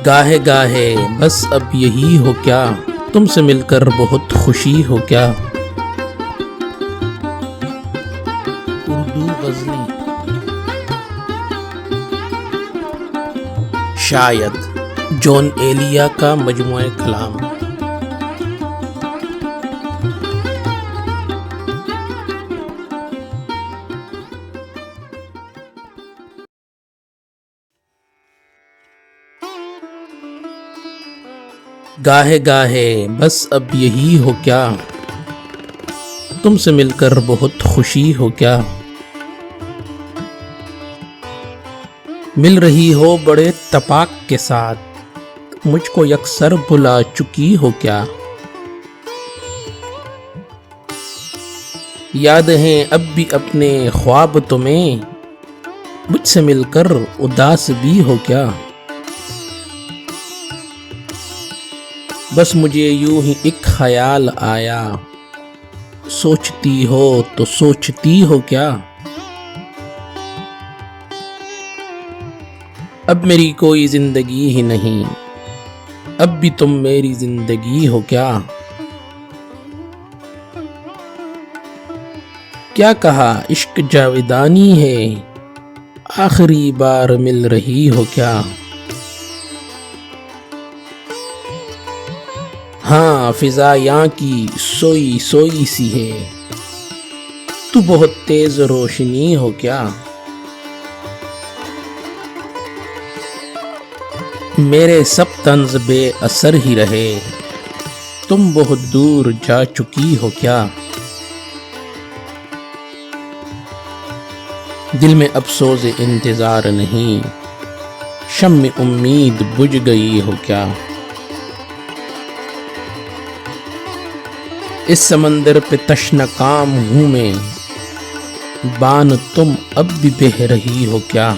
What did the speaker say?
گاہے گاہے بس اب یہی ہو کیا، تم سے مل کر بہت خوشی ہو کیا۔ اردو غزلیں۔ شاید جون ایلیا کا مجموعہ کلام۔ گاہے گاہے بس اب یہی ہو کیا، تم سے مل کر بہت خوشی ہو کیا۔ مل رہی ہو بڑے تپاک کے ساتھ، مجھ کو یکسر بھلا چکی ہو کیا۔ یاد ہیں اب بھی اپنے خواب تمہیں، مجھ سے مل کر اداس بھی ہو کیا۔ بس مجھے یوں ہی ایک خیال آیا، سوچتی ہو تو سوچتی ہو کیا۔ اب میری کوئی زندگی ہی نہیں، اب بھی تم میری زندگی ہو کیا۔ کیا کہا عشق جاودانی ہے، آخری بار مل رہی ہو کیا۔ ہاں فضا یہاں کی سوئی سوئی سی ہے، تو بہت تیز روشنی ہو کیا۔ میرے سب طنز بے اثر ہی رہے، تم بہت دور جا چکی ہو کیا۔ دل میں افسوس انتظار نہیں، شمع امید بجھ گئی ہو کیا۔ اس سمندر پہ تشنہ کام ہوں میں، بان تم اب بھی بہہ رہی ہو کیا۔